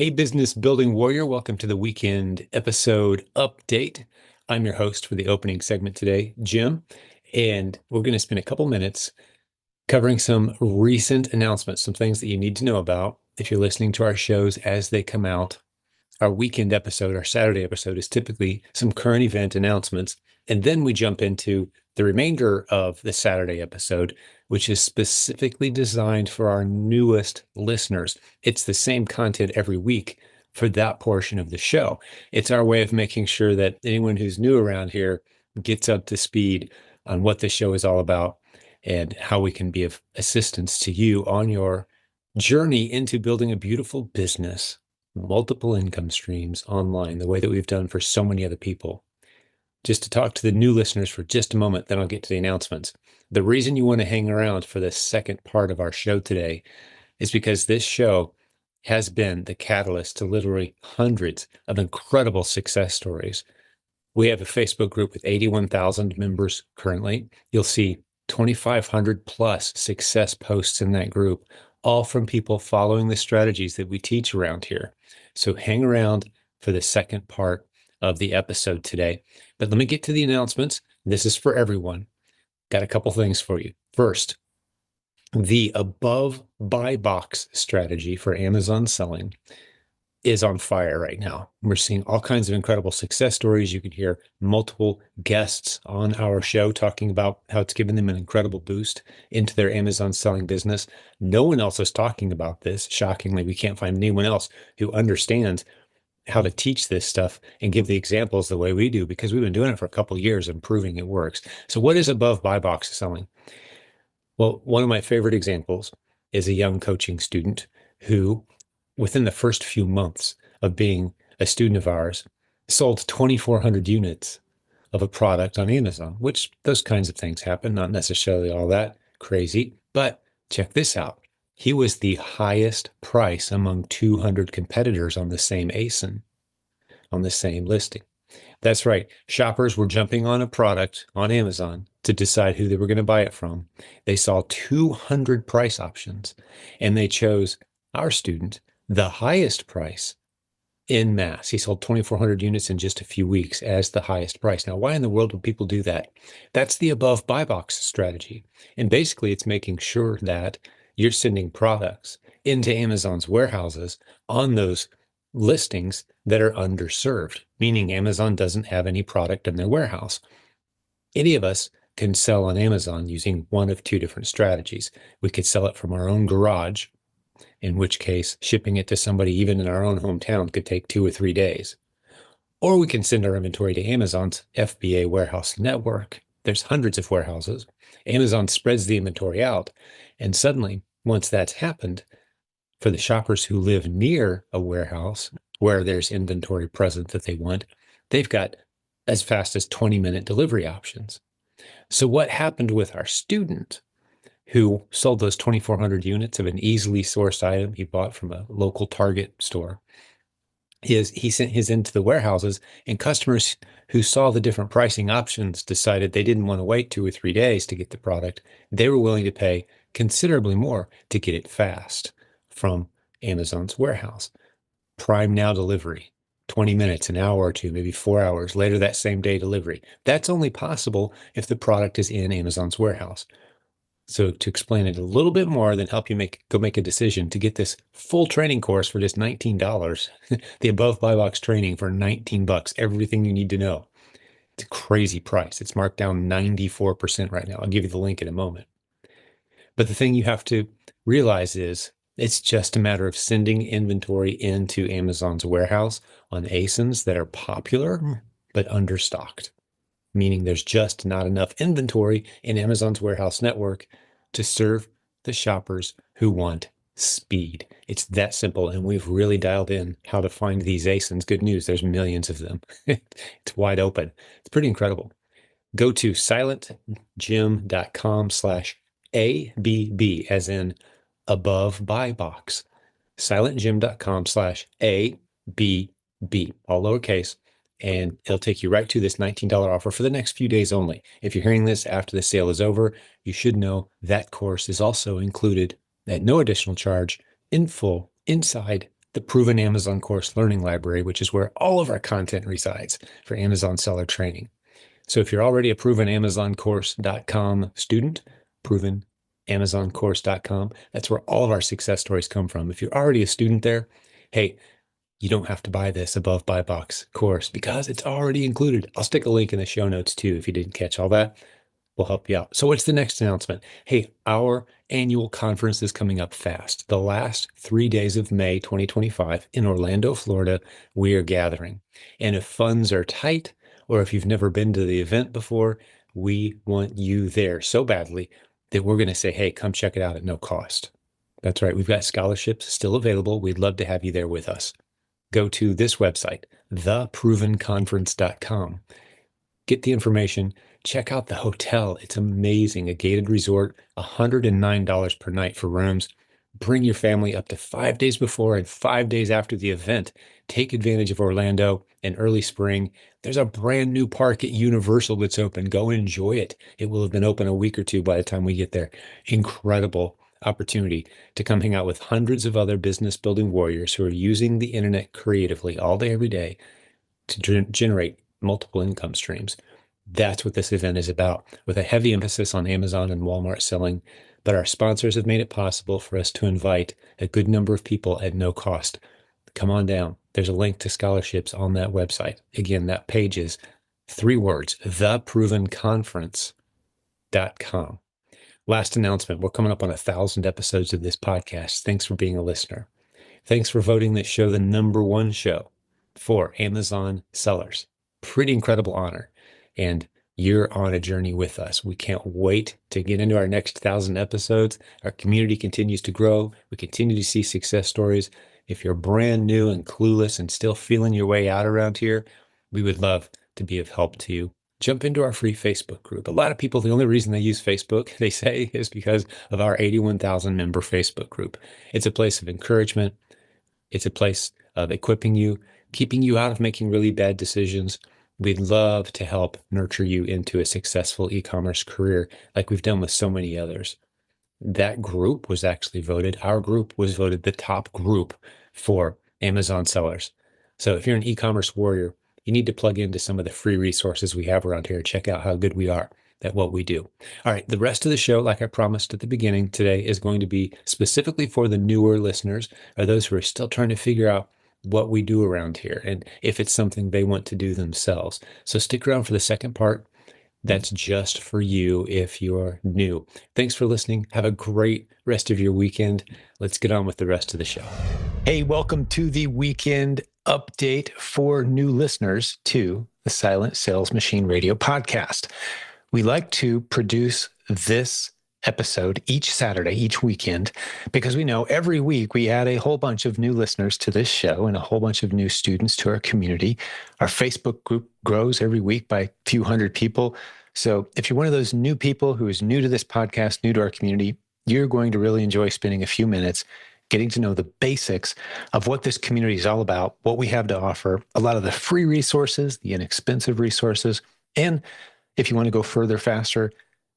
Hey, business building warrior, welcome to the weekend episode update. I'm your host for the opening segment today, Jim, and we're going to spend a couple minutes covering some recent announcements, some things that you need to know about if you're listening to our shows as they come out. Our weekend episode, our Saturday episode, is typically some current event announcements, and then we jump into the remainder of the Saturday episode, which is specifically designed for our newest listeners. It's the same content every week for that portion of the show. It's our way of making sure that anyone who's new around here gets up to speed on what this show is all about and how we can be of assistance to you on your journey into building a beautiful business, multiple income streams online, the way that we've done for so many other people. Just to talk to the new listeners for just a moment, then I'll get to the announcements. The reason you want to hang around for the second part of our show today is because this show has been the catalyst to literally hundreds of incredible success stories. We have a Facebook group with 81,000 members currently. You'll see 2,500 plus success posts in that group, all from people following the strategies that we teach around here. So hang around for the second part of the episode today. But let me get to the announcements. This is for everyone. Got a couple things for you. First, the above buy box strategy for Amazon selling is on fire right now. We're seeing all kinds of incredible success stories. You can hear multiple guests on our show talking about how it's given them an incredible boost into their Amazon selling business. No one else is talking about this. Shockingly, we can't find anyone else who understands how to teach this stuff and give the examples the way we do, because we've been doing it for a couple of years and proving it works. So what is above buy box selling? Well, one of my favorite examples is a young coaching student who, within the first few months of being a student of ours, sold 2,400 units of a product on Amazon, which those kinds of things happen, not necessarily all that crazy. But check this out. He was the highest price among 200 competitors on the same ASIN, on the same listing. That's right. Shoppers were jumping on a product on Amazon to decide who they were going to buy it from. They saw 200 price options, and they chose our student, the highest price in mass. He sold 2,400 units in just a few weeks as the highest price. Now, why in the world would people do that? That's the above buy box strategy. And basically, it's making sure that you're sending products into Amazon's warehouses on those listings that are underserved, meaning Amazon doesn't have any product in their warehouse. Any of us can sell on Amazon using one of two different strategies. We could sell it from our own garage, in which case shipping it to somebody even in our own hometown could take 2 or 3 days. Or we can send our inventory to Amazon's FBA warehouse network. There's hundreds of warehouses. Amazon spreads the inventory out, and suddenly, once that's happened, for the shoppers who live near a warehouse where there's inventory present that they want, they've got as fast as 20-minute delivery options. So what happened with our student who sold those 2,400 units of an easily sourced item he bought from a local Target store is he sent his into the warehouses, and customers who saw the different pricing options decided they didn't want to wait 2 or 3 days to get the product. They were willing to pay considerably more to get it fast from Amazon's warehouse. Prime Now delivery, 20 minutes, an hour or two, maybe 4 hours later that same day delivery. That's only possible if the product is in Amazon's warehouse. So to explain it a little bit more, then help you go make a decision to get this full training course for just $19, the above buy box training for $19, everything you need to know. It's a crazy price. It's marked down 94% right now. I'll give you the link in a moment. But the thing you have to realize is it's just a matter of sending inventory into Amazon's warehouse on ASINs that are popular but understocked, meaning there's just not enough inventory in Amazon's warehouse network to serve the shoppers who want speed. It's that simple, and we've really dialed in how to find these ASINs. Good news, there's millions of them. It's wide open. It's pretty incredible. Go to silentjimdotcom/ABB, as in above buy box. silentjim.com/ABB, all lowercase, and it'll take you right to this $19 offer for the next few days only. If you're hearing this after the sale is over, you should know that course is also included at no additional charge in full inside the Proven Amazon Course Learning Library, which is where all of our content resides for Amazon seller training. So if you're already a provenamazoncourse.com student, provenamazoncourse.com, that's where all of our success stories come from. If you're already a student there, hey, you don't have to buy this above buy box course because it's already included. I'll stick a link in the show notes too if you didn't catch all that. We'll help you out. So what's the next announcement? Hey, our annual conference is coming up fast. The last 3 days of May 2025 in Orlando, Florida, we are gathering. And if funds are tight, or if you've never been to the event before, we want you there so badly that we're going to say, hey, come check it out at no cost. That's right. We've got scholarships still available. We'd love to have you there with us. Go to this website, theprovenconference.com. Get the information. Check out the hotel. It's amazing. A gated resort, $109 per night for rooms. Bring your family up to 5 days before and 5 days after the event. Take advantage of Orlando in early spring. There's a brand new park at Universal that's open. Go enjoy it. It will have been open a week or two by the time we get there. Incredible opportunity to come hang out with hundreds of other business building warriors who are using the internet creatively all day, every day to generate multiple income streams. That's what this event is about, with a heavy emphasis on Amazon and Walmart selling. But our sponsors have made it possible for us to invite a good number of people at no cost. Come on down. There's a link to scholarships on that website. Again, that page is 3 words, theprovenconference.com. Last announcement, we're coming up on 1,000 episodes of this podcast. Thanks for being a listener. Thanks for voting this show the #1 show for Amazon sellers. Pretty incredible honor. And you're on a journey with us. We can't wait to get into our next 1,000 episodes. Our community continues to grow. We continue to see success stories. If you're brand new and clueless and still feeling your way out around here, we would love to be of help to you. Jump into our free Facebook group. A lot of people, the only reason they use Facebook, they say, is because of our 81,000 member Facebook group. It's a place of encouragement. It's a place of equipping you, keeping you out of making really bad decisions. We'd love to help nurture you into a successful e-commerce career like we've done with so many others. That group was actually voted, our group was voted the top group for Amazon sellers. So if you're an e-commerce warrior, you need to plug into some of the free resources we have around here. Check out how good we are at what we do. All right, the rest of the show, like I promised at the beginning today, is going to be specifically for the newer listeners, or those who are still trying to figure out what we do around here and if it's something they want to do themselves. So stick around for the second part. That's just for you if you're new. Thanks for listening. Have a great rest of your weekend. Let's get on with the rest of the show. Hey, welcome to the weekend update for new listeners to the Silent Sales Machine Radio podcast. We like to produce this episode each Saturday, each weekend, because we know every week we add a whole bunch of new listeners to this show and a whole bunch of new students to our community. Our Facebook group grows every week by a few hundred people. So if you're one of those new people who is new to this podcast, new to our community, you're going to really enjoy spending a few minutes getting to know the basics of what this community is all about, what we have to offer, a lot of the free resources, the inexpensive resources, and if you want to go further, faster,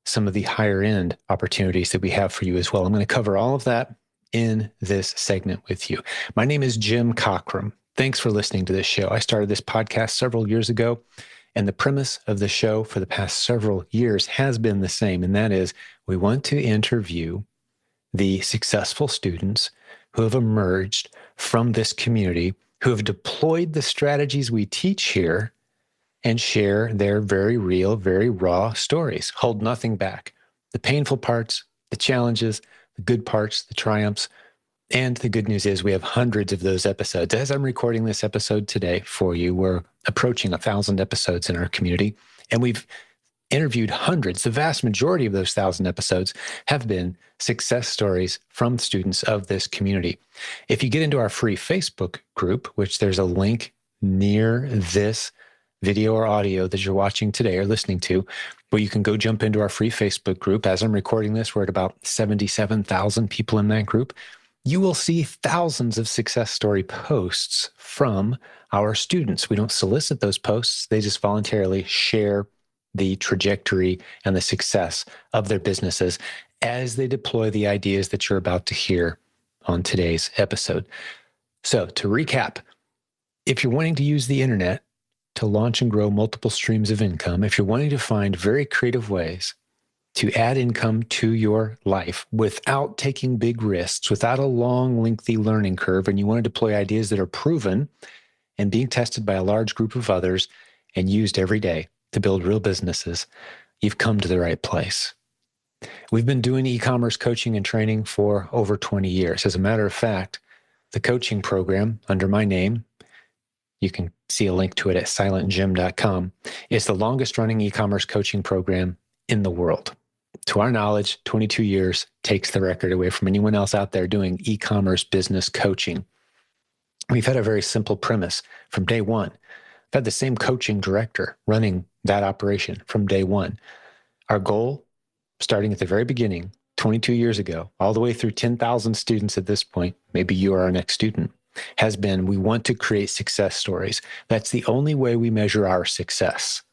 some of the higher end opportunities that we have for you as well. I'm going to cover all of that in this segment with you. My name is Jim Cockrum. Thanks for listening to this show. I started this podcast several years ago, and the premise of the show for the past several years has been the same, and that is we want to interview the successful students who have emerged from this community, who have deployed the strategies we teach here and share their very real, very raw stories. Hold nothing back. The painful parts, the challenges, the good parts, the triumphs. And the good news is we have hundreds of those episodes. As I'm recording this episode today for you, we're approaching 1,000 episodes in our community, and we've interviewed hundreds. The vast majority of those 1,000 episodes have been success stories from students of this community. If you get into our free Facebook group, which there's a link near this video or audio that you're watching today or listening to, where you can go jump into our free Facebook group. As I'm recording this, we're at about 77,000 people in that group. You will see thousands of success story posts from our students. We don't solicit those posts. They just voluntarily share the trajectory and the success of their businesses as they deploy the ideas that you're about to hear on today's episode. So to recap, if you're wanting to use the internet to launch and grow multiple streams of income, if you're wanting to find very creative ways to add income to your life without taking big risks, without a long, lengthy learning curve, and you want to deploy ideas that are proven and being tested by a large group of others and used every day to build real businesses, you've come to the right place. We've been doing e-commerce coaching and training for over 20 years. As a matter of fact, the coaching program under my name, you can see a link to it at silentjimdotcom, is the longest running e-commerce coaching program in the world. To our knowledge, 22 years takes the record away from anyone else out there doing e-commerce business coaching. We've had a very simple premise from day one. I've had the same coaching director running that operation from day one. Our goal, starting at the very beginning, 22 years ago, all the way through 10,000 students at this point, maybe you are our next student, has been we want to create success stories. That's the only way we measure our success.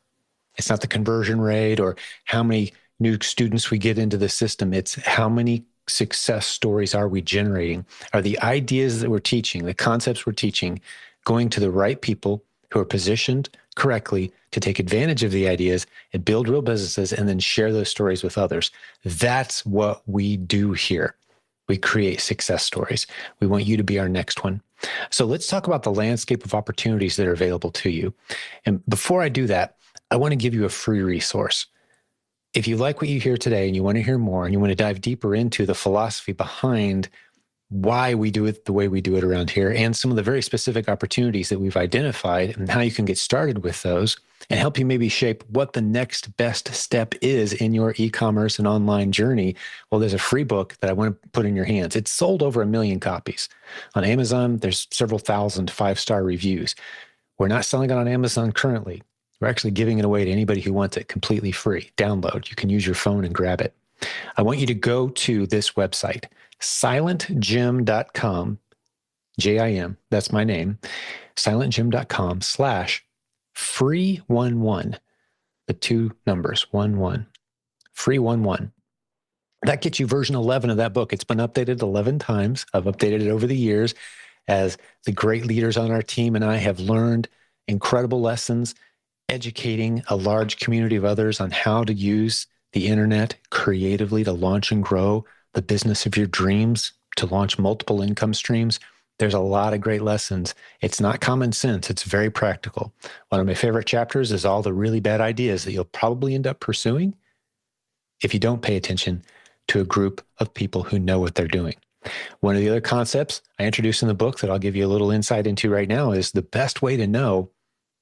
It's not the conversion rate or how many new students we get into the system. It's how many success stories are we generating? Are the ideas that we're teaching, the concepts we're teaching, going to the right people who are positioned correctly to take advantage of the ideas and build real businesses and then share those stories with others? That's what we do here. We create success stories. We want you to be our next one. So let's talk about the landscape of opportunities that are available to you. And before I do that, I want to give you a free resource. If you like what you hear today and you want to hear more and you want to dive deeper into the philosophy behind why we do it the way we do it around here and some of the very specific opportunities that we've identified and how you can get started with those and help you maybe shape what the next best step is in your e-commerce and online journey, well, there's a free book that I want to put in your hands. It's sold over 1 million copies. On Amazon, there's several thousand 5-star reviews. We're not selling it on Amazon currently. We're actually giving it away to anybody who wants it completely free. Download. You can use your phone and grab it. I want you to go to this website, silentjim.com, J-I-M, that's my name, silentjim.com/free11, the 2 numbers, 11, free 11. That gets you version 11 of that book. It's been updated 11 times. I've updated it over the years as the great leaders on our team and I have learned incredible lessons educating a large community of others on how to use the internet creatively to launch and grow the business of your dreams, to launch multiple income streams. There's a lot of great lessons. It's not common sense. It's very practical. One of my favorite chapters is all the really bad ideas that you'll probably end up pursuing if you don't pay attention to a group of people who know what they're doing. One of the other concepts I introduce in the book that I'll give you a little insight into right now is the best way to know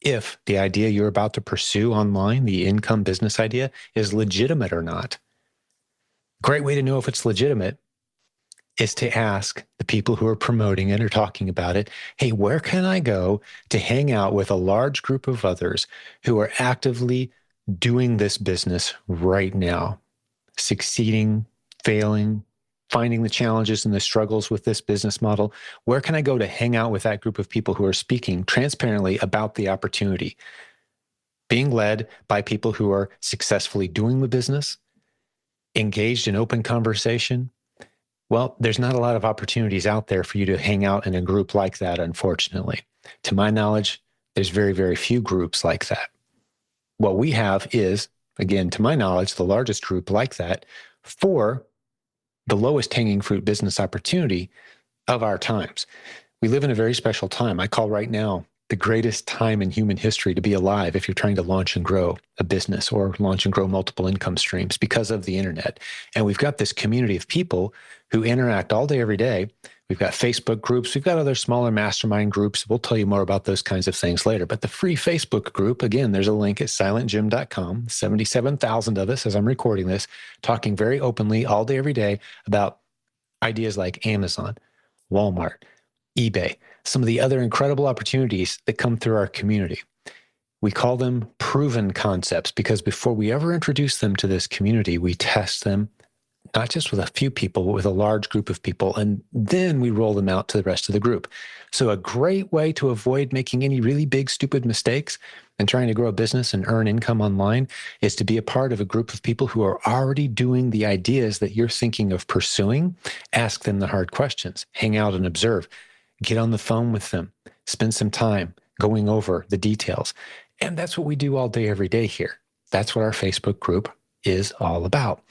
if the idea you're about to pursue online, the income business idea, is legitimate or not. Great way to know if it's legitimate is to ask the people who are promoting it or talking about it, hey, where can I go to hang out with a large group of others who are actively doing this business right now, succeeding, failing, finding the challenges and the struggles with this business model? Where can I go to hang out with that group of people who are speaking transparently about the opportunity, being led by people who are successfully doing the business, engaged in open conversation? Well, there's not a lot of opportunities out there for you to hang out in a group like that, unfortunately. To my knowledge, there's very, very few groups like that. What we have is, again, to my knowledge, the largest group like that for the lowest hanging fruit business opportunity of our times. We live in a very special time. I call right now the greatest time in human history to be alive if you're trying to launch and grow a business or launch and grow multiple income streams because of the internet. And we've got this community of people who interact all day, every day. We've got Facebook groups. We've got other smaller mastermind groups. We'll tell you more about those kinds of things later. But the free Facebook group, again, there's a link at silentjim.com. 77,000 of us, as I'm recording this, talking very openly all day, every day about ideas like Amazon, Walmart, eBay, some of the other incredible opportunities that come through our community. We call them proven concepts because before we ever introduce them to this community, we test them not just with a few people, but with a large group of people, and then we roll them out to the rest of the group. So a great way to avoid making any really big, stupid mistakes and trying to grow a business and earn income online is to be a part of a group of people who are already doing the ideas that you're thinking of pursuing. Ask them the hard questions, hang out and observe. get on the phone with them, spend some time going over the details. And that's what we do all day, every day here. That's what our Facebook group is all about.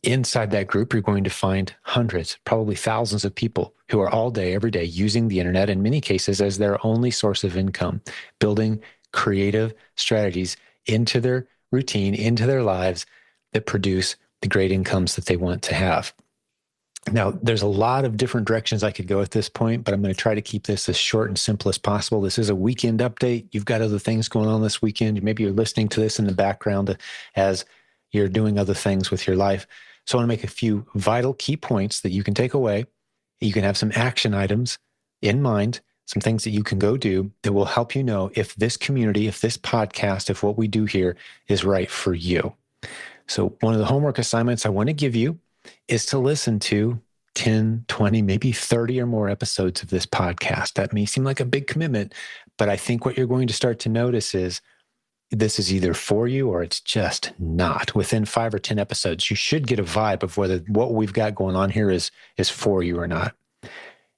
Inside that group, you're going to find hundreds, probably thousands of people who are all day, every day using the internet, in many cases, as their only source of income, building creative strategies into their routine, into their lives that produce the great incomes that they want to have. Now, there's a lot of different directions I could go at this point, but I'm going to try to keep this as short and simple as possible. This is a weekend update. You've got other things going on this weekend. Maybe you're listening to this in the background as you're doing other things with your life. So I want to make a few vital key points that you can take away. You can have some action items in mind, some things that you can go do that will help you know if this community, if this podcast, if what we do here is right for you. So one of the homework assignments I want to give you is to listen to 10, 20, maybe 30 or more episodes of this podcast. That may seem like a big commitment, but I think what you're going to start to notice is this is either for you or it's just not. Within 5 or 10 episodes, you should get a vibe of whether what we've got going on here is for you or not.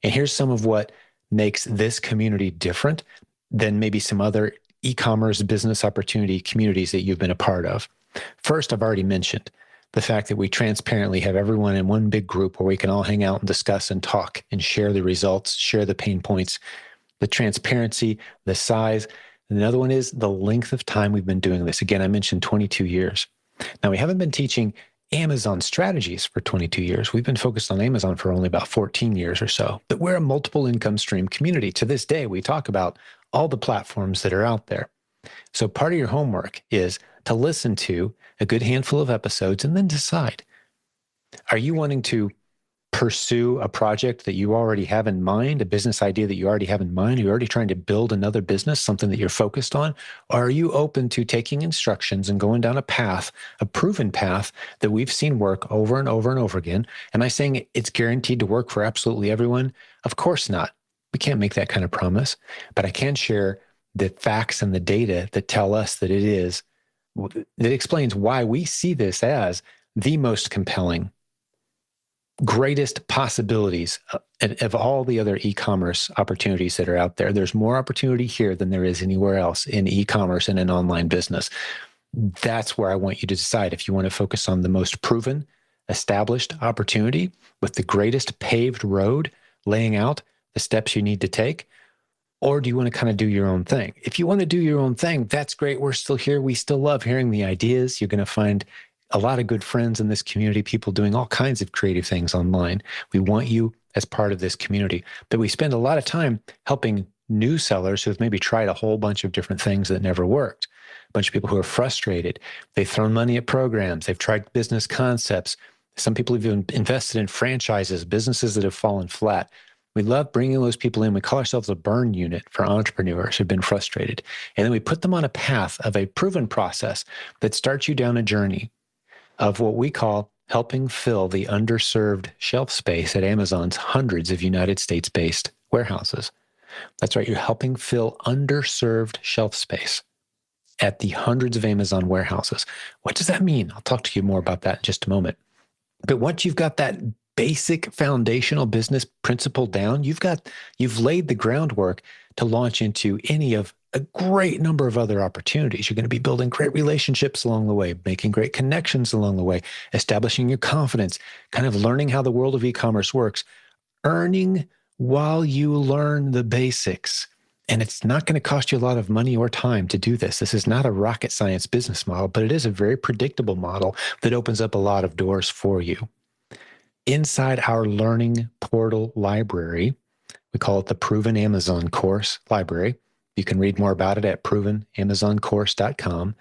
And here's some of what makes this community different than maybe some other e-commerce business opportunity communities that you've been a part of. First, I've already mentioned the fact that we transparently have everyone in one big group where we can all hang out and discuss and talk and share the results, share the pain points, the transparency, the size. And another one is the length of time we've been doing this. Again, I mentioned 22 years. Now, we haven't been teaching Amazon strategies for 22 years. We've been focused on Amazon for only about 14 years or so. But we're a multiple income stream community. To this day, we talk about all the platforms that are out there. So part of your homework is to listen to a good handful of episodes and then decide, are you wanting to pursue a project that you already have in mind, a business idea that you already have in mind? Are you already trying to build another business, something that you're focused on? Or are you open to taking instructions and going down a path, a proven path that we've seen work over and over and over again? Am I saying it's guaranteed to work for absolutely everyone? Of course not. We can't make that kind of promise, but I can share the facts and the data that tell us that it is, that explains why we see this as the most compelling, greatest possibilities of all the other e-commerce opportunities that are out there. There's more opportunity here than there is anywhere else in e-commerce and in online business. That's where I want you to decide if you want to focus on the most proven, established opportunity with the greatest paved road, laying out the steps you need to take, or do you want to kind of do your own thing? If you want to do your own thing, that's great. We're still here. We still love hearing the ideas. You're going to find a lot of good friends in this community, people doing all kinds of creative things online. We want you as part of this community. But we spend a lot of time helping new sellers who have maybe tried a whole bunch of different things that never worked. A bunch of people who are frustrated. They've thrown money at programs. They've tried business concepts. Some people have even invested in franchises, businesses that have fallen flat. We love bringing those people in. We call ourselves a burn unit for entrepreneurs who've been frustrated. And then we put them on a path of a proven process that starts you down a journey of what we call helping fill the underserved shelf space at Amazon's hundreds of United States-based warehouses. That's right, you're helping fill underserved shelf space at the hundreds of Amazon warehouses. What does that mean? I'll talk to you more about that in just a moment. But once you've got that basic foundational business principle down, you've laid the groundwork to launch into any of a great number of other opportunities. You're going to be building great relationships along the way, making great connections along the way, establishing your confidence, kind of learning how the world of e-commerce works, earning while you learn the basics. And it's not going to cost you a lot of money or time to do this. This is not a rocket science business model, but it is a very predictable model that opens up a lot of doors for you. Inside our learning portal library, we call it the Proven Amazon Course Library. You can read more about it at provenamazoncourse.com.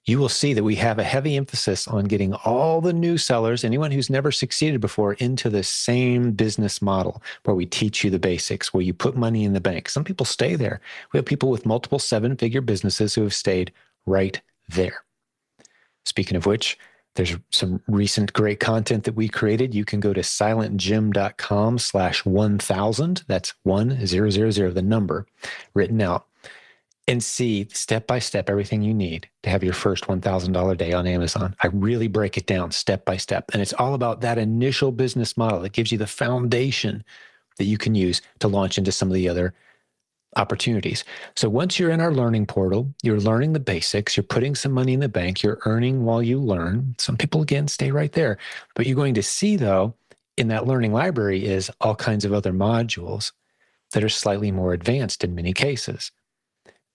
You will see that we have a heavy emphasis on getting all the new sellers, anyone who's never succeeded before, into the same business model where we teach you the basics, where you put money in the bank. Some people stay there. We have people with multiple seven-figure businesses who have stayed right there. Speaking of which, there's some recent great content that we created. You can go to silentjim.com/1000. That's 1000, the number written out, and see step-by-step everything you need to have your first $1,000 day on Amazon. I really break it down step by step. And it's all about that initial business model that gives you the foundation that you can use to launch into some of the other opportunities. So once you're in our learning portal, you're learning the basics, you're putting some money in the bank, you're earning while you learn. Some people, again, stay right there. But you're going to see, though, in that learning library is all kinds of other modules that are slightly more advanced in many cases.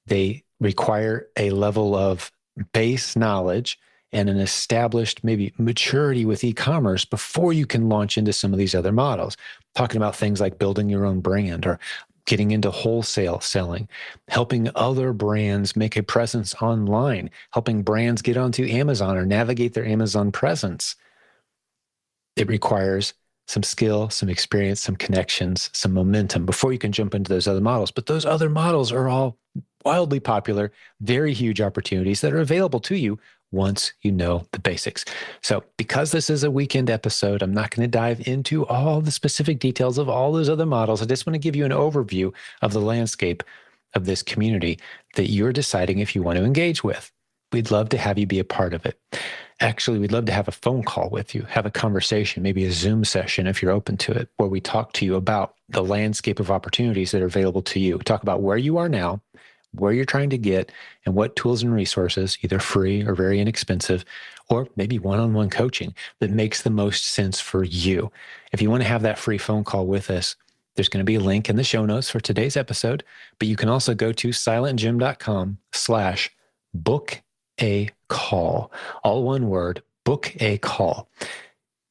They require a level of base knowledge and an established maybe maturity with e-commerce before you can launch into some of these other models. Talking about things like building your own brand or getting into wholesale selling, helping other brands make a presence online, helping brands get onto Amazon or navigate their Amazon presence. It requires some skill, some experience, some connections, some momentum before you can jump into those other models. But those other models are all wildly popular, very huge opportunities that are available to you once you know the basics. So because this is a weekend episode, I'm not going to dive into all the specific details of all those other models. I just want to give you an overview of the landscape of this community that you're deciding if you want to engage with. We'd love to have you be a part of it. Actually, we'd love to have a phone call with you, have a conversation, maybe a Zoom session if you're open to it, where we talk to you about the landscape of opportunities that are available to you. Talk about where you are now, where you're trying to get, and what tools and resources, either free or very inexpensive, or maybe one-on-one coaching that makes the most sense for you. If you want to have that free phone call with us, there's going to be a link in the show notes for today's episode, but you can also go to silentjim.com/book a call. All one word, book a call.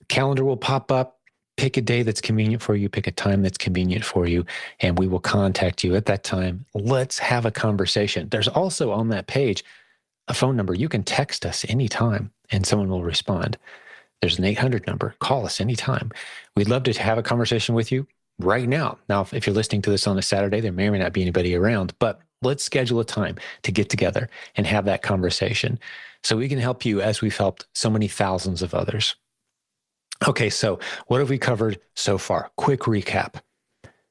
Calendar will pop up. Pick a day that's convenient for you. Pick a time that's convenient for you, and we will contact you at that time. Let's have a conversation. There's also on that page a phone number. You can text us anytime, and someone will respond. There's an 800 number. Call us anytime. We'd love to have a conversation with you right now. Now, if you're listening to this on a Saturday, there may or may not be anybody around, but let's schedule a time to get together and have that conversation so we can help you as we've helped so many thousands of others. Okay, so what have we covered so far? Quick recap.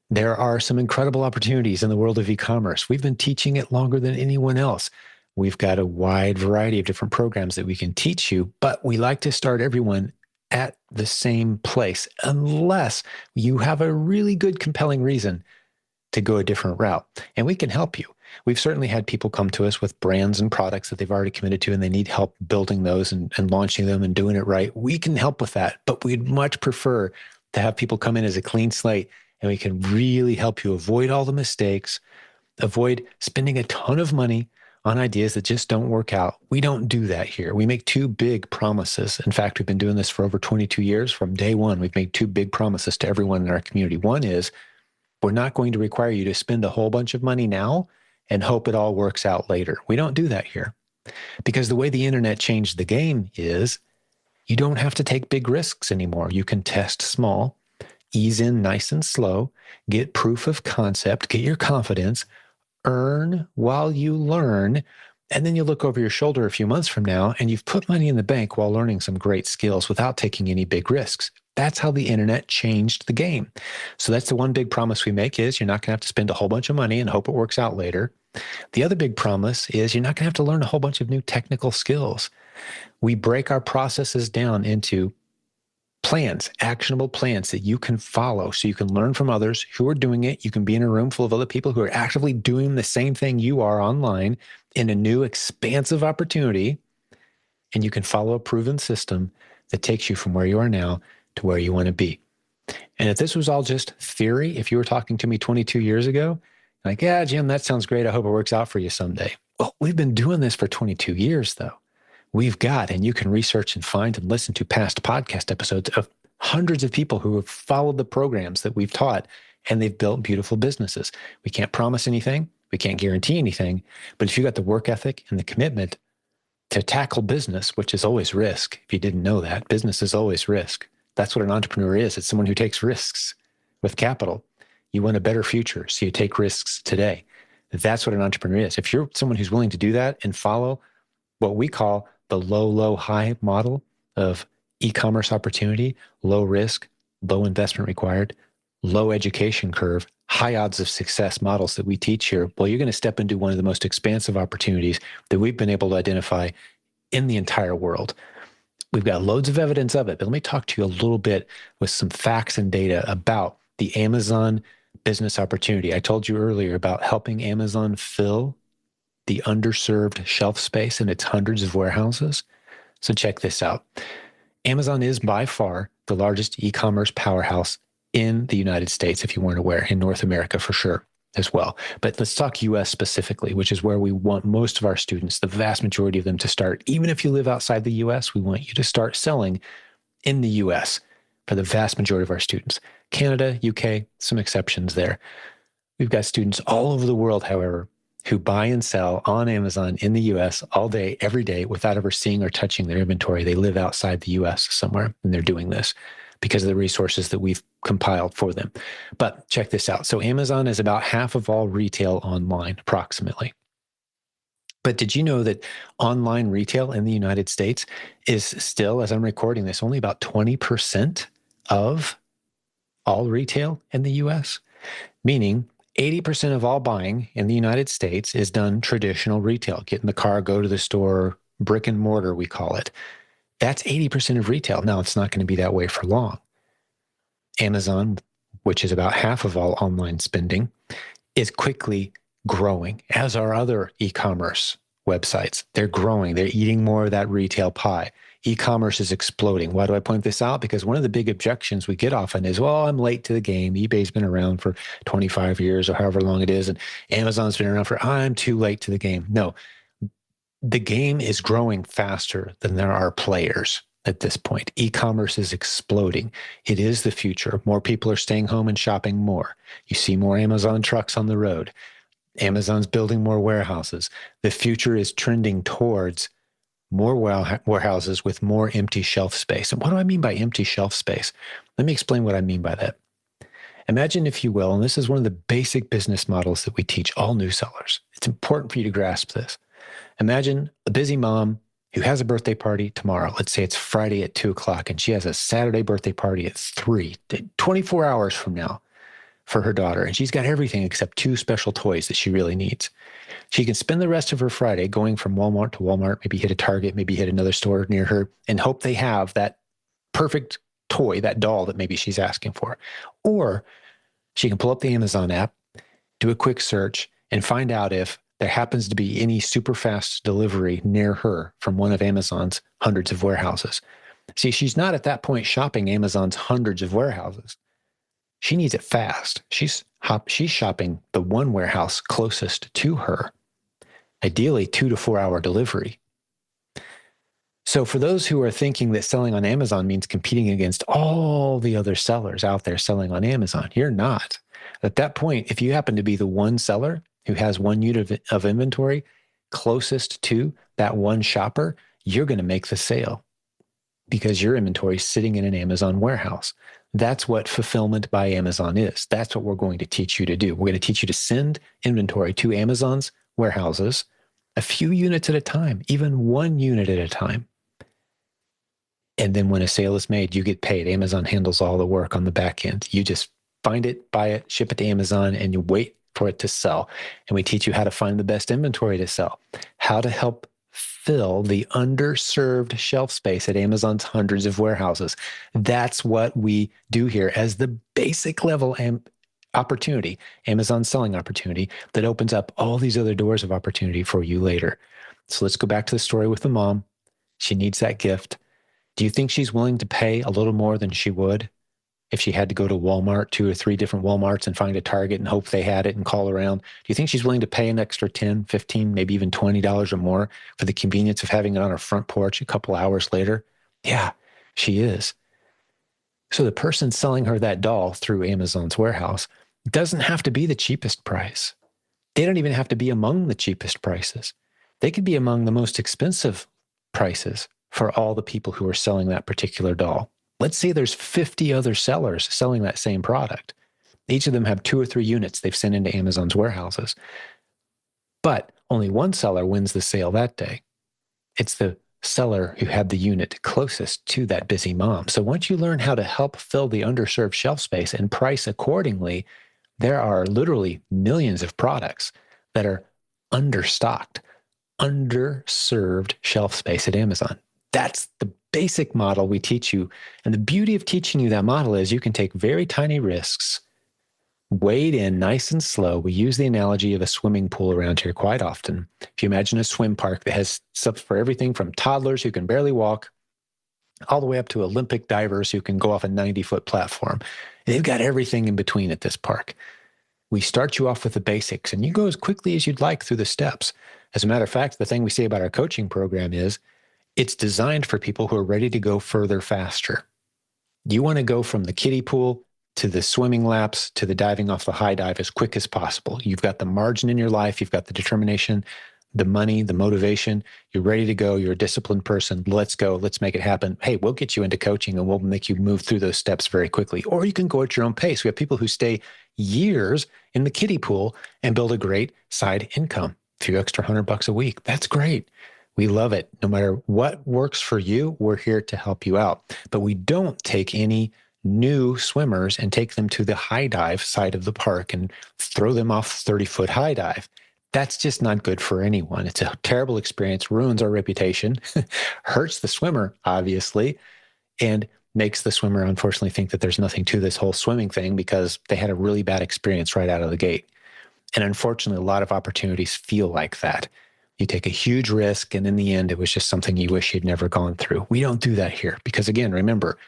There are some incredible opportunities in the world of e-commerce. We've been teaching it longer than anyone else. We've got a wide variety of different programs that we can teach you, but we like to start everyone at the same place unless you have a really good, compelling reason to go a different route. And we can help you. We've certainly had people come to us with brands and products that they've already committed to, and they need help building those and launching them and doing it right. We can help with that, but we'd much prefer to have people come in as a clean slate, and we can really help you avoid all the mistakes, avoid spending a ton of money on ideas that just don't work out. We don't do that here. We make two big promises. In fact, we've been doing this for over 22 years. From day one, we've made two big promises to everyone in our community. One is we're not going to require you to spend a whole bunch of money now and hope it all works out later. We don't do that here because the way the internet changed the game is you don't have to take big risks anymore. You can test small, ease in nice and slow, get proof of concept, get your confidence, earn while you learn, and then you look over your shoulder a few months from now and you've put money in the bank while learning some great skills without taking any big risks. That's how the internet changed the game. So that's the one big promise we make is you're not going to have to spend a whole bunch of money and hope it works out later. The other big promise is you're not going to have to learn a whole bunch of new technical skills. We break our processes down into plans, actionable plans that you can follow so you can learn from others who are doing it. You can be in a room full of other people who are actively doing the same thing you are online in a new expansive opportunity, and you can follow a proven system that takes you from where you are now to where you want to be. And if this was all just theory, if you were talking to me 22 years ago, like, yeah, Jim, that sounds great. I hope it works out for you someday. Well, we've been doing this for 22 years, though. We've got, and you can research and find and listen to past podcast episodes of hundreds of people who have followed the programs that we've taught, and they've built beautiful businesses. We can't promise anything. We can't guarantee anything. But if you got the work ethic and the commitment to tackle business, which is always risk, if you didn't know that, business is always risk. That's what an entrepreneur is. It's someone who takes risks with capital. You want a better future, so you take risks today. That's what an entrepreneur is. If you're someone who's willing to do that and follow what we call the low, low, high model of e-commerce opportunity, low risk, low investment required, low education curve, high odds of success models that we teach here, well, you're going to step into one of the most expansive opportunities that we've been able to identify in the entire world. We've got loads of evidence of it, but let me talk to you a little bit with some facts and data about the Amazon business opportunity. I told you earlier about helping Amazon fill the underserved shelf space in its hundreds of warehouses. So check this out. Amazon is by far the largest e-commerce powerhouse in the United States, if you weren't aware, in North America for sure as well. But let's talk US specifically, which is where we want most of our students, the vast majority of them, to start. Even if you live outside the US, we want you to start selling in the US for the vast majority of our students. Canada, UK, some exceptions there. We've got students all over the world, however, who buy and sell on Amazon in the US all day, every day, without ever seeing or touching their inventory. They live outside the US somewhere, and they're doing this because of the resources that we've compiled for them. But check this out. So Amazon is about half of all retail online, approximately. But did you know that online retail in the United States is still, as I'm recording this, only about 20% of all retail in the US? Meaning 80% of all buying in the United States is done traditional retail. Get in the car, go to the store, brick and mortar, we call it. That's 80% of retail. Now, it's not going to be that way for long. Amazon, which is about half of all online spending, is quickly growing, as are other e-commerce websites. They're growing. They're eating more of that retail pie. E-commerce is exploding. Why do I point this out? Because one of the big objections we get often is, well, I'm late to the game. eBay's been around for 25 years or however long it is, and Amazon's been around for, I'm too late to the game. No, the game is growing faster than there are players at this point. E-commerce is exploding. It is the future. More people are staying home and shopping more. You see more Amazon trucks on the road. Amazon's building more warehouses. The future is trending towards more warehouses with more empty shelf space. And what do I mean by empty shelf space? Let me explain what I mean by that. Imagine, if you will, and this is one of the basic business models that we teach all new sellers. It's important for you to grasp this. Imagine a busy mom who has a birthday party tomorrow. Let's say it's Friday at 2:00, and she has a Saturday birthday party at 3, 24 hours from now for her daughter. And she's got everything except 2 special toys that she really needs. She can spend the rest of her Friday going from Walmart to Walmart, maybe hit a Target, maybe hit another store near her, and hope they have that perfect toy, that doll that maybe she's asking for. Or she can pull up the Amazon app, do a quick search, and find out if there happens to be any super fast delivery near her from one of Amazon's hundreds of warehouses. See, she's not at that point shopping Amazon's hundreds of warehouses. She needs it fast. She's shopping the one warehouse closest to her, ideally 2 to 4 hour delivery. So for those who are thinking that selling on Amazon means competing against all the other sellers out there selling on Amazon, you're not. At that point, if you happen to be the one seller who has one unit of inventory closest to that one shopper, you're going to make the sale because your inventory is sitting in an Amazon warehouse. That's what fulfillment by Amazon is. That's what we're going to teach you to do. We're going to teach you to send inventory to Amazon's warehouses a few units at a time, even 1 unit at a time. And then when a sale is made, you get paid. Amazon handles all the work on the back end. You just find it, buy it, ship it to Amazon, and you wait for it to sell. And we teach you how to find the best inventory to sell, how to help fill the underserved shelf space at Amazon's hundreds of warehouses. That's what we do here as the basic level opportunity, Amazon selling opportunity that opens up all these other doors of opportunity for you later. So let's go back to the story with the mom. She needs that gift. Do you think she's willing to pay a little more than she would if she had to go to Walmart, 2 or 3 different Walmarts, and find a Target and hope they had it and call around? Do you think she's willing to pay an extra $10, $15, maybe even $20 or more for the convenience of having it on her front porch a couple hours later? Yeah, she is. So the person selling her that doll through Amazon's warehouse doesn't have to be the cheapest price. They don't even have to be among the cheapest prices. They could be among the most expensive prices for all the people who are selling that particular doll. Let's say there's 50 other sellers selling that same product. Each of them have 2 or 3 units they've sent into Amazon's warehouses. But only one seller wins the sale that day. It's the seller who had the unit closest to that busy mom. So once you learn how to help fill the underserved shelf space and price accordingly, there are literally millions of products that are understocked, underserved shelf space at Amazon. That's the basic model we teach you. And the beauty of teaching you that model is you can take very tiny risks Wade in nice and slow. We use the analogy of a swimming pool around here quite often. If you imagine a swim park that has stuff for everything from toddlers who can barely walk all the way up to Olympic divers who can go off a 90-foot platform. They've got everything in between at this park. We start you off with the basics, and you go as quickly as you'd like through the steps. As a matter of fact, the thing we say about our coaching program is it's designed for people who are ready to go further faster. You want to go from the kiddie pool to the swimming laps to the diving off the high dive as quick as possible. You've got the margin in your life. You've got the determination, the money, the motivation. You're ready to go. You're a disciplined person. Let's go. Let's make it happen. Hey, we'll get you into coaching and we'll make you move through those steps very quickly. Or you can go at your own pace. We have people who stay years in the kiddie pool and build a great side income. A few extra $100 a week. That's great. We love it. No matter what works for you, we're here to help you out. But we don't take any new swimmers and take them to the high dive side of the park and throw them off 30-foot high dive. That's just not good for anyone. It's a terrible experience, ruins our reputation, hurts the swimmer, obviously, and makes the swimmer unfortunately think that there's nothing to this whole swimming thing because they had a really bad experience right out of the gate. And unfortunately, a lot of opportunities feel like that. You take a huge risk, and in the end, it was just something you wish you'd never gone through. We don't do that here because, again, remember,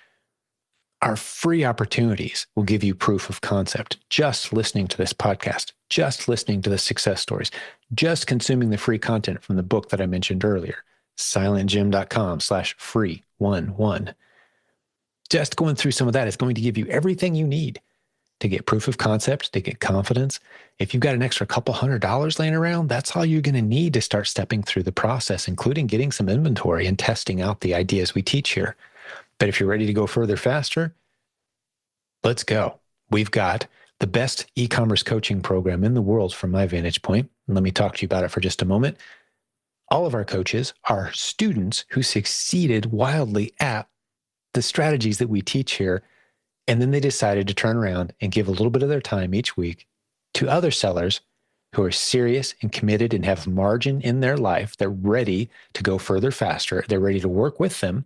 our free opportunities will give you proof of concept. Just listening to this podcast, just listening to the success stories, just consuming the free content from the book that I mentioned earlier, silentjim.com/free11. Just going through some of that is going to give you everything you need to get proof of concept, to get confidence. If you've got an extra couple $100 laying around, that's all you're going to need to start stepping through the process, including getting some inventory and testing out the ideas we teach here. But if you're ready to go further faster, let's go. We've got the best e-commerce coaching program in the world from my vantage point. Let me talk to you about it for just a moment. All of our coaches are students who succeeded wildly at the strategies that we teach here. And then they decided to turn around and give a little bit of their time each week to other sellers who are serious and committed and have margin in their life. They're ready to go further faster. They're ready to work with them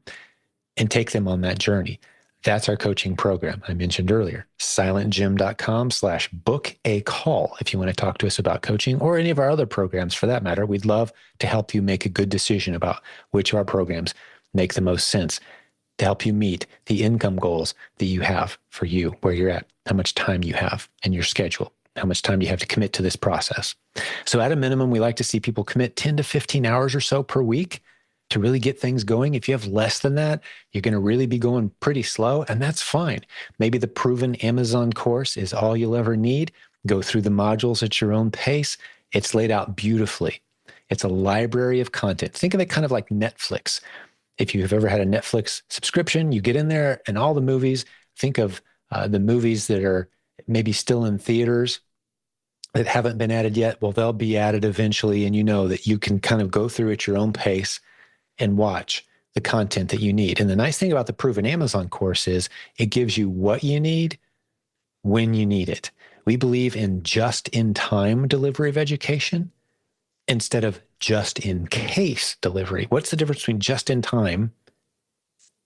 and take them on that journey. That's our coaching program I mentioned earlier. silentjim.com/book a call if you want to talk to us about coaching or any of our other programs for that matter. We'd love to help you make a good decision about which of our programs make the most sense to help you meet the income goals that you have for you, where you're at, how much time you have in your schedule, how much time you have to commit to this process. So at a minimum, we like to see people commit 10 to 15 hours or so per week to really get things going. If you have less than that, you're going to really be going pretty slow, and that's fine. Maybe the proven Amazon course is all you'll ever need. Go through the modules at your own pace. It's laid out beautifully. It's a library of content. Think of it kind of like Netflix. If you've ever had a Netflix subscription, you get in there and all the movies, think of the movies that are maybe still in theaters that haven't been added yet. Well, they'll be added eventually, and you know that you can kind of go through at your own pace and watch the content that you need. And the nice thing about the Proven Amazon course is it gives you what you need when you need it. We believe in just-in-time delivery of education instead of just-in-case delivery. What's the difference between just-in-time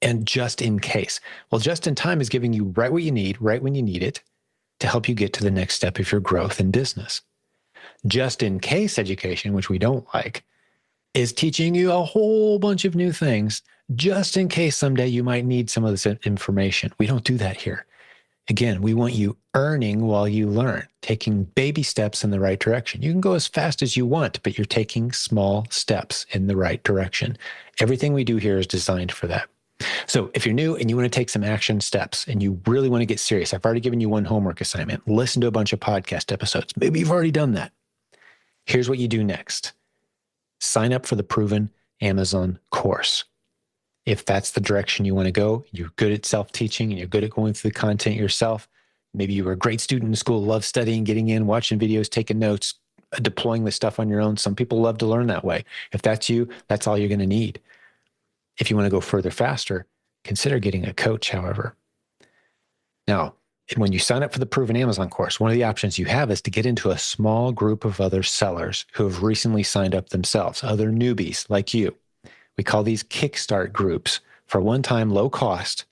and just-in-case? Well, just-in-time is giving you right what you need, right when you need it, to help you get to the next step of your growth in business. Just-in-case education, which we don't like, is teaching you a whole bunch of new things just in case someday you might need some of this information. We don't do that here. Again, we want you earning while you learn, taking baby steps in the right direction. You can go as fast as you want, but you're taking small steps in the right direction. Everything we do here is designed for that. So if you're new and you want to take some action steps and you really want to get serious, I've already given you one homework assignment. Listen to a bunch of podcast episodes. Maybe you've already done that. Here's what you do next. Sign up for the Proven Amazon course. If that's the direction you want to go, you're good at self-teaching and you're good at going through the content yourself. Maybe you were a great student in school, love studying, getting in, watching videos, taking notes, deploying the stuff on your own. Some people love to learn that way. If that's you, that's all you're going to need. If you want to go further faster, consider getting a coach, however. Now, when you sign up for the Proven Amazon course, one of the options you have is to get into a small group of other sellers who have recently signed up themselves, other newbies like you. We call these kickstart groups for one-time low cost.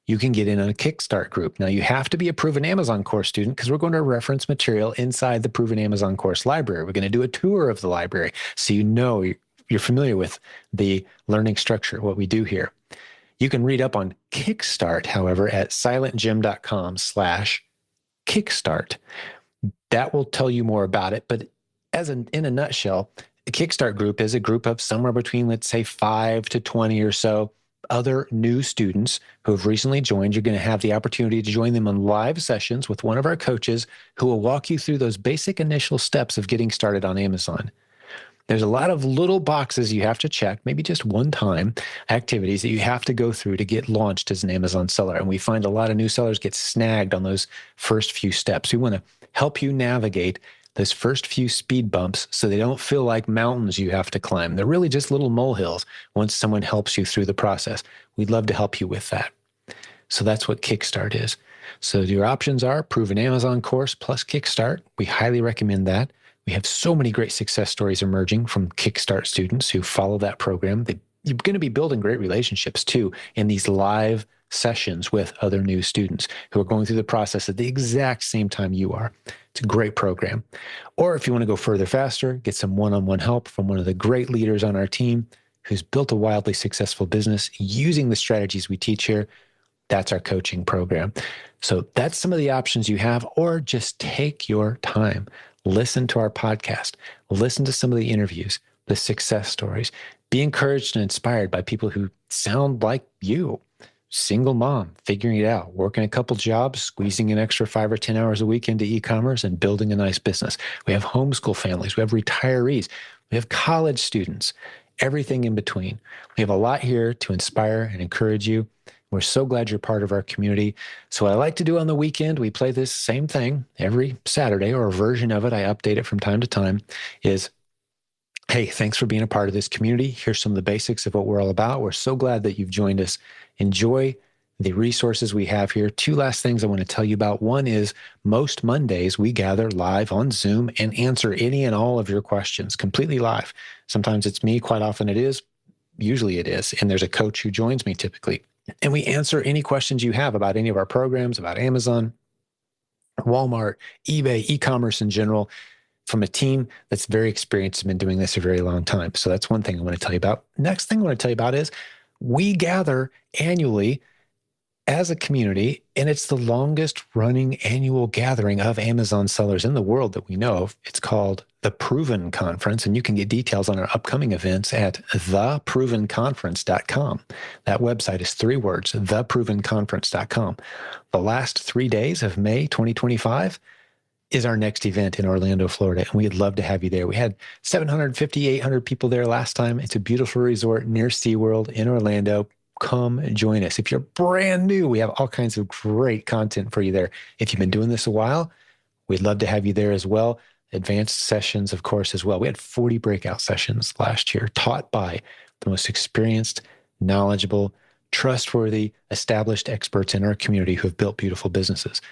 you can get in on a Kickstart group. Now, you have to be a proven Amazon course student because we're going to reference material inside the proven Amazon course library. We're going to do a tour of the library so you're familiar with the learning structure, what we do here. You can read up on Kickstart, however, at silentjim.com/Kickstart. That will tell you more about it. But in a nutshell, a Kickstart group is a group of somewhere between, let's say, 5 to 20 or so other new students who have recently joined. You're going to have the opportunity to join them on live sessions with one of our coaches who will walk you through those basic initial steps of getting started on Amazon. There's a lot of little boxes you have to check, maybe just one-time activities that you have to go through to get launched as an Amazon seller. And we find a lot of new sellers get snagged on those first few steps. We want to help you navigate those first few speed bumps so they don't feel like mountains you have to climb. They're really just little molehills once someone helps you through the process. We'd love to help you with that. So that's what Kickstart is. So your options are proven Amazon course plus Kickstart. We highly recommend that. We have so many great success stories emerging from Kickstart students who follow that program. You're going to be building great relationships too in these live sessions with other new students who are going through the process at the exact same time you are. It's a great program. Or if you want to go further faster, get some one-on-one help from one of the great leaders on our team who's built a wildly successful business using the strategies we teach here. That's our coaching program. So that's some of the options you have, or just take your time. Listen to our podcast. Listen to some of the interviews, the success stories. Be encouraged and inspired by people who sound like you. Single mom, figuring it out, working a couple jobs, squeezing an extra 5 or 10 hours a week into e-commerce and building a nice business. We have homeschool families. We have retirees. We have college students, everything in between. We have a lot here to inspire and encourage you. We're so glad you're part of our community. So what I like to do on the weekend, we play this same thing every Saturday, or a version of it. I update it from time to time, is, hey, thanks for being a part of this community. Here's some of the basics of what we're all about. We're so glad that you've joined us. Enjoy the resources we have here. 2 last things I want to tell you about. One is most Mondays we gather live on Zoom and answer any and all of your questions completely live. Sometimes it's me, quite often it is. Usually it is. And there's a coach who joins me typically. And we answer any questions you have about any of our programs, about Amazon, Walmart, eBay, e-commerce in general, from a team that's very experienced and been doing this a very long time. So that's one thing I want to tell you about. Next thing I want to tell you about is we gather annually as a community, and it's the longest running annual gathering of Amazon sellers in the world that we know of. It's called the Proven Conference, and you can get details on our upcoming events at theprovenconference.com. That website is 3 words, theprovenconference.com. The last 3 days of May 2025 is our next event in Orlando, Florida, and we'd love to have you there. We had 750, 800 people there last time. It's a beautiful resort near SeaWorld in Orlando. Come join us. If you're brand new, we have all kinds of great content for you there. If you've been doing this a while, we'd love to have you there as well. Advanced sessions, of course, as well. We had 40 breakout sessions last year taught by the most experienced, knowledgeable, trustworthy, established experts in our community who have built beautiful businesses.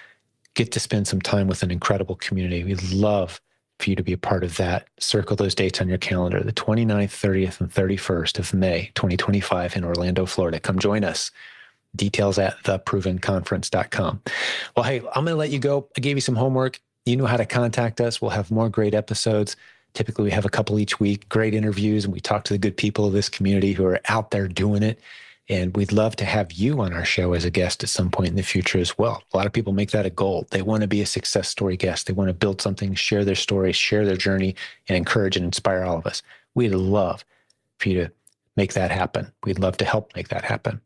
Get to spend some time with an incredible community. We'd love for you to be a part of that. Circle those dates on your calendar, the 29th, 30th, and 31st of May, 2025 in Orlando, Florida. Come join us. Details at theprovenconference.com. Well, hey, I'm going to let you go. I gave you some homework. You know how to contact us. We'll have more great episodes. Typically, we have a couple each week, great interviews, and we talk to the good people of this community who are out there doing it. And we'd love to have you on our show as a guest at some point in the future as well. A lot of people make that a goal. They want to be a success story guest. They want to build something, share their story, share their journey, and encourage and inspire all of us. We'd love for you to make that happen. We'd love to help make that happen.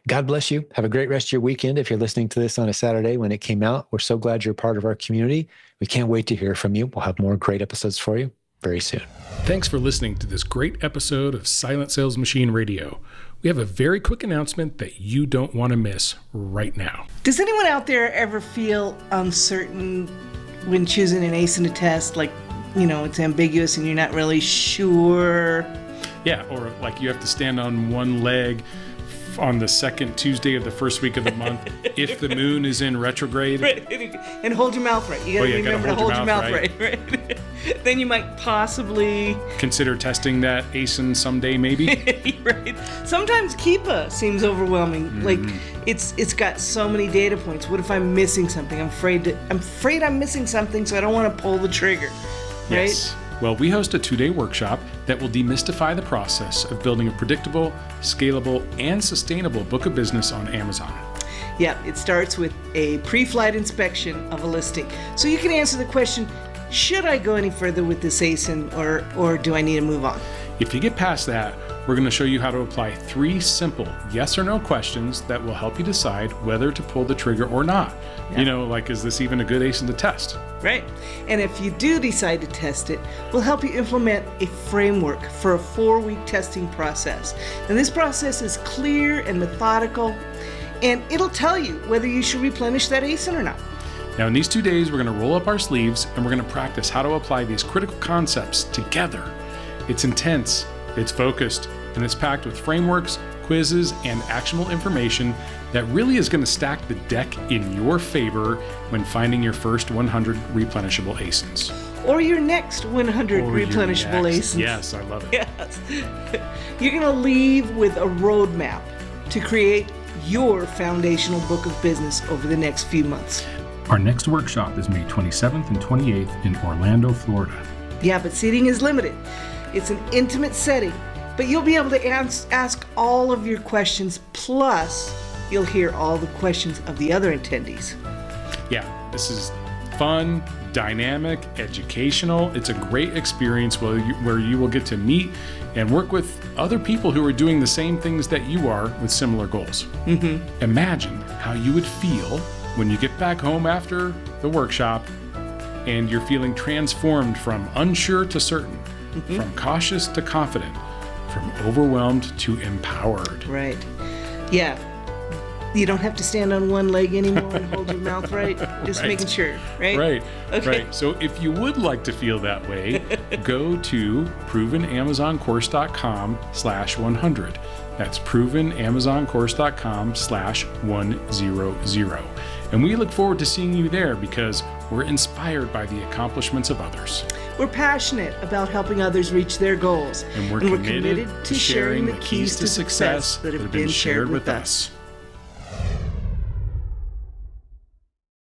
God bless you. Have a great rest of your weekend. If you're listening to this on a Saturday when it came out, we're so glad you're part of our community. We can't wait to hear from you. We'll have more great episodes for you very soon. Thanks for listening to this great episode of Silent Sales Machine Radio. We have a very quick announcement that you don't want to miss right now. Does anyone out there ever feel uncertain when choosing an ace in a test? Like, you know, it's ambiguous and you're not really sure. Yeah, or like you have to stand on one leg on the second Tuesday of the first week of the month if the moon is in retrograde. Right. And hold your mouth right. You got to remember to hold your mouth right. then you might possibly Consider testing that ASIN someday, maybe. right. Sometimes Keepa seems overwhelming. Like it's got so many data points. What if I'm missing something? I'm afraid I'm missing something, so I don't want to pull the trigger. Right? Yes. Well, we host a 2-day workshop that will demystify the process of building a predictable, scalable, and sustainable book of business on Amazon. Yeah, it starts with a pre-flight inspection of a listing. So you can answer the question, should I go any further with this ASIN or do I need to move on? If you get past that, we're going to show you how to apply 3 simple yes or no questions that will help you decide whether to pull the trigger or not. Yeah. You know, like, is this even a good ASIN to test? Right. And if you do decide to test it, we'll help you implement a framework for a 4-week testing process. And this process is clear and methodical, and it'll tell you whether you should replenish that ASIN or not. Now, in these 2 days, we're going to roll up our sleeves and we're going to practice how to apply these critical concepts together. It's intense, it's focused, and it's packed with frameworks, quizzes, and actionable information that really is going to stack the deck in your favor when finding your first 100 replenishable ASINs. Or your next 100 Or your replenishable next. ASINs. Yes, I love it. Yes. You're going to leave with a roadmap to create your foundational book of business over the next few months. Our next workshop is May 27th and 28th in Orlando, Florida. Yeah, but seating is limited. It's an intimate setting, but you'll be able to ask all of your questions, plus you'll hear all the questions of the other attendees. Yeah, this is fun, dynamic, educational. It's a great experience where you will get to meet and work with other people who are doing the same things that you are with similar goals. Imagine how you would feel when you get back home after the workshop and you're feeling transformed from unsure to certain, from cautious to confident, from overwhelmed to empowered. Right. Yeah. You don't have to stand on one leg anymore and hold your mouth right. Just Right. making sure, right? Right. Okay. Right. So if you would like to feel that way, go to provenamazoncourse.com/100. That's provenamazoncourse.com/100. And we look forward to seeing you there because we're inspired by the accomplishments of others. We're passionate about helping others reach their goals. And we're committed to sharing the keys to success that have been shared with us.